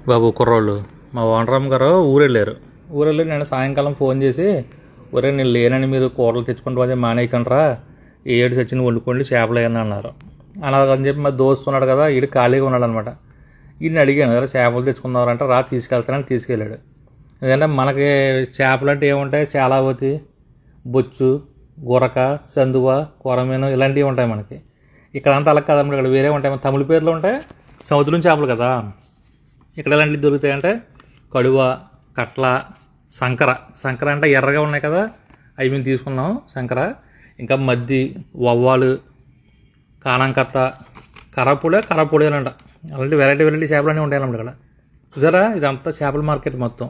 బాబు కుర్రోళ్ళు మా ఓనరమ్మ గారు ఊరెళ్ళి నేను సాయంకాలం ఫోన్ చేసి, ఒరే నేను లేనని మీరు కూరలు తెచ్చుకుంటూ పోతే మానేయకండ్రా, ఏ ఏడు తెచ్చిన వండుకోండి చేపలు ఏమన్నా అన్నారు. అలాగని చెప్పి మా దోస్తు ఉన్నాడు కదా, వీడు ఖాళీగా ఉన్నాడు అనమాట. వీడిని అడిగాను కదా చేపలు తెచ్చుకుందామంటే రా తీసుకెళ్తానని తీసుకెళ్ళాడు. ఎందుకంటే మనకి చేపలు అంటే ఏముంటాయి, చాలా పోతి, బొచ్చు, గురక, చందువ, కొరమీను ఇలాంటివి ఉంటాయి మనకి. ఇక్కడంతా అలా కదన్నమాట, ఇక్కడ వేరే ఉంటాయి. మన తమిళ పేర్లు ఉంటాయి, సముద్రం చేపలు కదా. ఇక్కడ ఎలాంటివి దొరుకుతాయంటే కడువ, కట్ల, సంకర అంటే ఎర్రగా ఉన్నాయి కదా, అవి మేము తీసుకున్నాం సంకర. ఇంకా మద్ది, వవ్వాలు, కానంకత్త, కర్రపొడి అని అంట. అలాంటి వెరైటీ చేపలు అన్నీ ఉంటాయి అన్నమాట ఇక్కడ. చూసారా, ఇదంతా చేపల మార్కెట్ మొత్తం.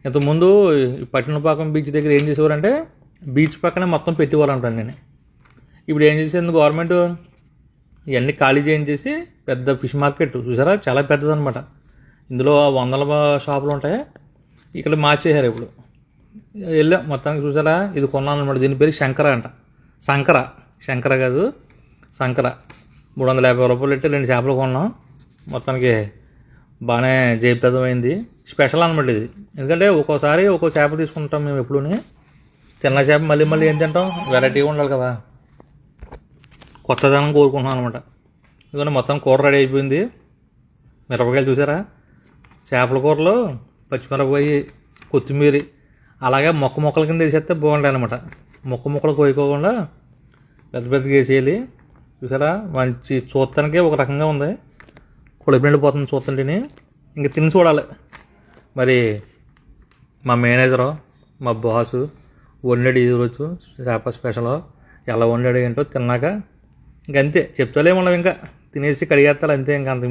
ఇంతకుముందు పట్టినపాకం బీచ్ దగ్గర ఏం చేసేవారంటే బీచ్ పక్కనే మొత్తం పెట్టేవారంటాను నేను. ఇప్పుడు ఏం చేసేది గవర్నమెంట్, ఇవన్నీ ఖాళీ చేయించేసి పెద్ద ఫిష్ మార్కెట్ చూసారా, చాలా పెద్దదన్నమాట. ఇందులో వందల షాపులు ఉంటాయి. ఇక్కడ మార్చేశారు ఇప్పుడు. వెళ్ళాం మొత్తానికి. చూసారా, ఇది కొన్నాను అనమాట. దీని పేరు శంకర అంట. శంకర కాదు, సంకర. 350 రూపాయలు పెట్టి 2 చేపలు కొన్నాం. మొత్తానికి బాగానే జయప్రదమైంది. స్పెషల్ అనమాట ఇది. ఎందుకంటే ఒక్కోసారి ఒక్కో చేప తీసుకుంటాం మేము. ఎప్పుడుని తిన్న చేప మళ్ళీ ఏం తింటాం, వెరైటీగా ఉండాలి కదా, కొత్తదనం కోరుకుంటున్నాం అనమాట. ఎందుకంటే మొత్తం కూర రెడీ అయిపోయింది. మిరపకాయలు చూసారా, చేపల కూరలో పచ్చిమిరపకాయ, కొత్తిమీర అలాగే మొక్కల కింద వేసేస్తే బాగుంటాయి అనమాట. ముక్కలు కోయకోకుండా పెద్దగా వేసేయాలి. చూసారా, మంచి చూడటానికే ఒక రకంగా ఉంది, కొడుకు నిండిపోతుంది చూస్తుంటేనే. ఇంక తిని చూడాలి మరి. మా మేనేజరు, మా బాసు వండాడు ఈరోజు చేప స్పెషల్. ఎలా వండాడు ఏంటో తిన్నాక ఇంకంతే చెప్తాలేమన్నా, ఇంకా తినేసి కడిగేస్తారు అంతే. ఇంకా అంత